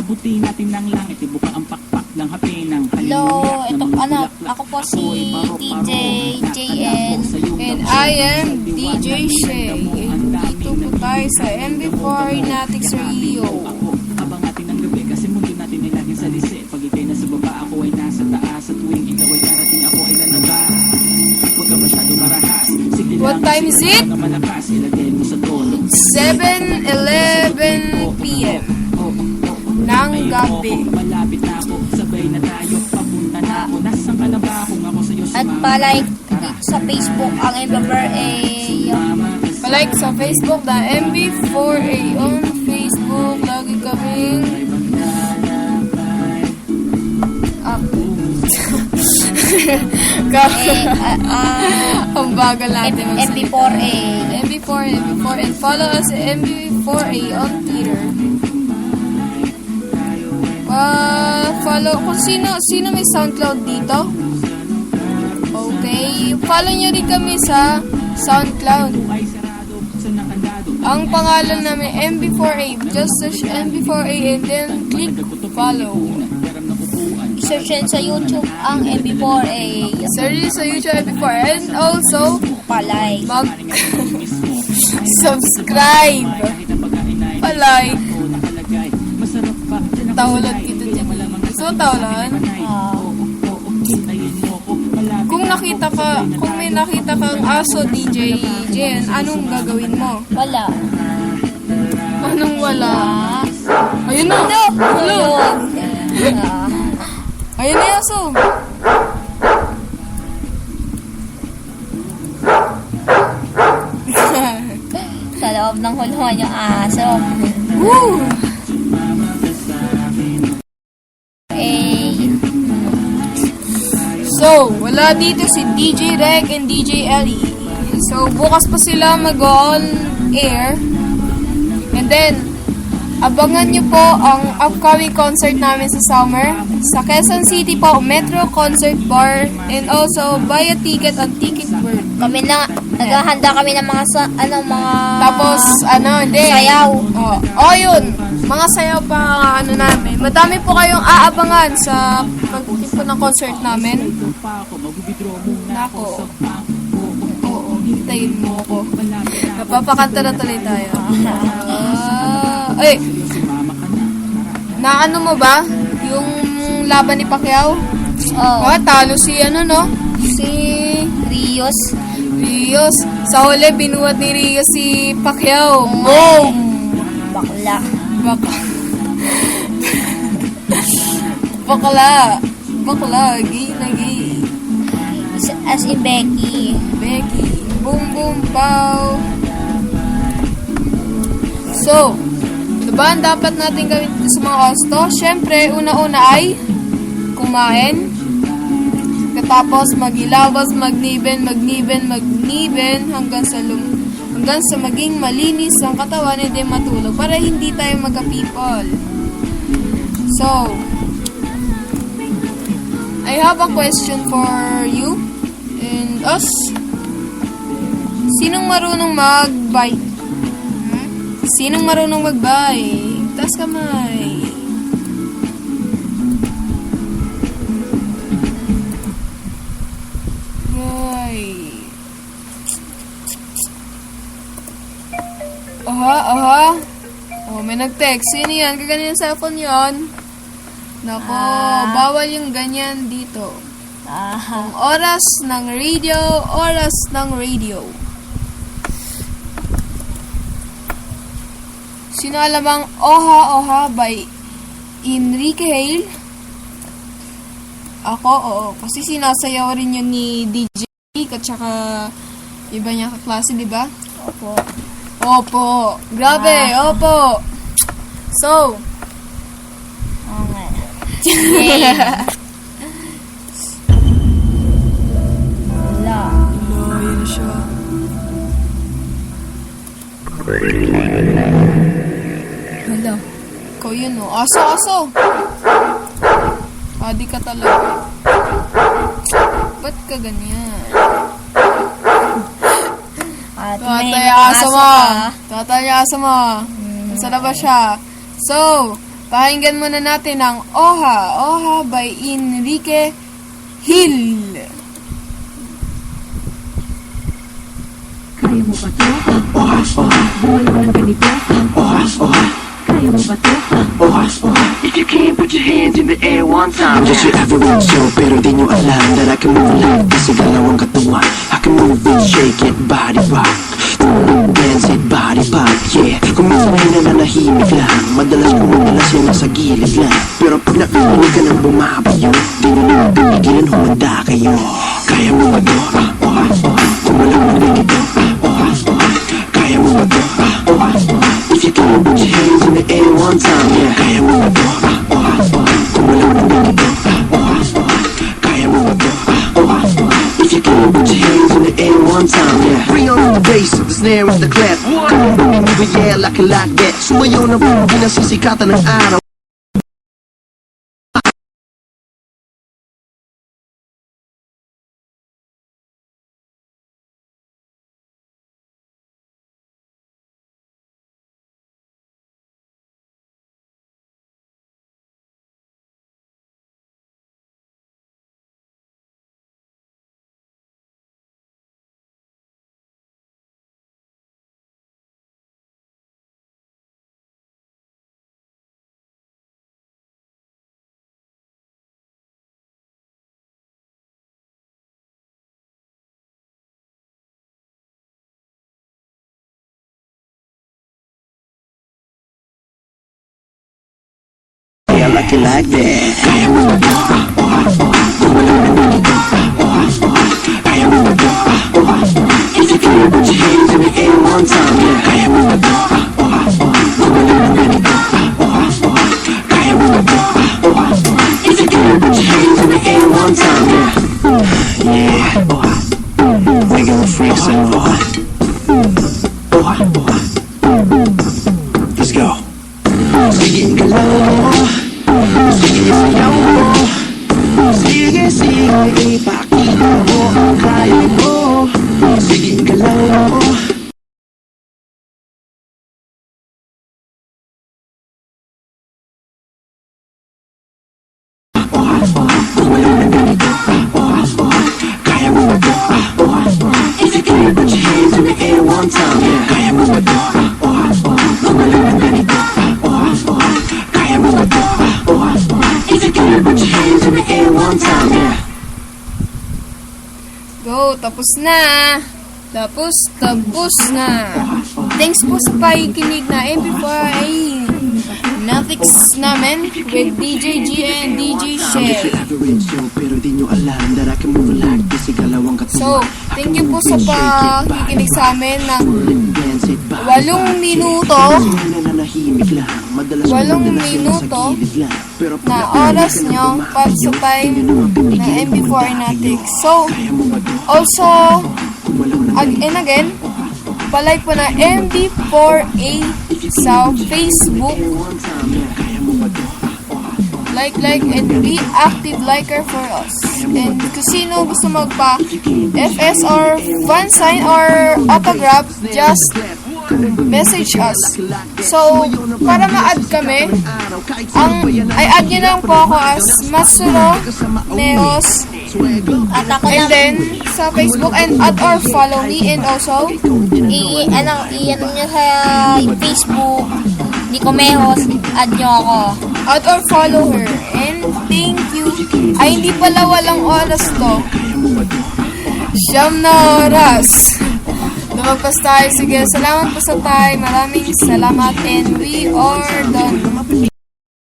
Abutin natin ng langit, ibuka ang pakpak ng hapinang. Hello, ito anak. Ako po si DJ JN. And I am DJ Shay. And dito po tayo sa MB4 Natics Radio. Habang natin ang gabi, kasi mundo natin ay laging sa lise. Pag ikay nasa baba, ako ay nasa taas. At tuwing ikaw ay darating, ako ay lalaba. Huwag ka masyado marahas. Sige What lang, time is sige it? lang na malakas. Ilagay mo sa tono. 7:11 p.m. ng gabi. Malapit na ako, sabay na tayo. Papunta na ako, nasaan ka na ba? Kung ako sa'yo At sumama. palike sa Facebook ang MB4A. Palike sa Facebook na MB4A on Facebook. Lagi kaming ang bagal natin MB4A. MB4 and follow us at MB4A on Twitter. Follow kung sino may SoundCloud dito. Okay, follow nyo rin kami sa SoundCloud. Ang pangalan namin MB4A. Just search MB4A and then click follow. Search yan sa YouTube ang MB4A. Search sa YouTube MB4 and also Palike. subscribe. Palike. Tawlad kita dyan. So, tawlan. Kung may nakita kang aso DJ Jen, anong gagawin mo? Wala. Anong wala? Ayun na! Hello! Ayun na yung aso! Sa loob ng hulhuan yung aso. Woo! So, wala dito si DJ Reg and DJ Ellie. So, bukas pa sila mag-on air. And then, abangan nyo po ang upcoming concert namin sa summer. Sa Quezon City po, Metro Concert Bar. And also, buy a ticket on Ticket World. Kami na, naghahanda kami ng mga Tapos, hindi. sayaw. Yun. Mga sayaw pa namin. Madami po kayong aabangan sa pagtitimpo ng concert namin. Nako. Oo, hintayin mo ako. Napapakanta na tuloy tayo. Naano mo ba? Yung laban ni Pacquiao? Talo si Si Rios. Rios. Sa huli, binuhat ni Rios si Pacquiao. Boom! Bakla. Bakla. Gay na gay. As in Becky. Boom, boom, pow. So, diba ang dapat natin gawin dito sa mga osto? Siyempre, una-una ay kumain. Katapos maghilabas, magniben hanggang sa maging malinis ang katawan and then matulog para hindi tayo magka-people. So, I have a question for you and us. Sinong marunong mag-bike? Sinong marunong mag-bike? Taas kamay. May nag-text. Sino yan? Kaganyan sa cellphone yon. Nako, bawal yung ganyan dito. Ang oras ng radio. Sino alam ang Oha by Enrique Hale? Ako, oo. Kasi sinasayaw rin yun ni DJ at saka iba niya kaklase, di ba? Opo. Grabe, opo. So, yun siya. Hala. Ikaw yun, oh. Aso. Adi ka talaga. Ba't ka ganyan? Tatay asa mo. Nasa labas siya. So, Pakinggan muna natin ang Oha. Oha by Enrique Hill. Kaya mo ba to? Buhay mo ng ganito? Kaya mo ba to? If you can, put your hands in the air one time. I'm just your average Joe, pero di nyo alam that I can move like this. Sa dalawang katawan, I can move it, shake it, body rock. Dance it, body pop, yeah. Kung minsan ay nananahimik lang, madalas yan nasa gilid lang. Pero pag nakikinig ka ng bumabayo, di nyo naman pipigilan, humanda kayo. Kaya mo ba to? Kung walang nandito, kaya mo ba to? If you can, put your hands in the air one time, yeah. Kaya mo ba to? Kung walang nandito, kaya mo ba to? If you can, put your hands in the air one time, yeah. Bring on the bass, the snare and the clap. Come on, baby, yeah, like it like that. Sumayaw na po, pinasisikatan ng araw. Yeah, like it like that. Kaya mo ba to? Kung walang nandito, kaya mo ba to? If you can, put your hands in the air one time, yeah. Kaya mo ba to? Kung walang nandito, kaya mo ba to? If you can, put your hands in the air one time, yeah. Yeah, regular freaks and all. Let's go. Sige, galaw mo. Sige, sayaw mo. Sige, ipakita mo ang kaya mo. Sige, galaw mo. Kung walang nandito, kaya mo ba to? If you can, put your hands in the air one time, yeah. Kaya mo ba to? Kung walang nandito, kaya mo ba to? If you can, put your hands in the air one time, yeah. Go, tapos na. Tapos na. Thanks po sa pakikinig na MP4 ay Natics namin with DJ G and DJ Shell. Pero di nyo alam that I can move like this. Igalawang katawan. So, thank you po sa pakikinig sa amin ng 8 minuto. 8 minuto na oras nyo para sa time ng MP4 Natics. So, also, again, palike po na MB4A sa Facebook. Like, and be active liker for us. And kung sino gusto magpa-FS or fan sign or autograph, just message us. So, para ma-add kami, i-add nyo lang po ako as Masuro Neos. At ako And lang, then, sa Facebook, and add or follow me, and also, ano nyo sa Facebook, di ko mehos, add nyo ako. add or follow her. And thank you. Ay, hindi pala walang oras to. 9 na oras. Lumagpas tayo. Sige, salamat po sa time. Maraming salamat and we are done.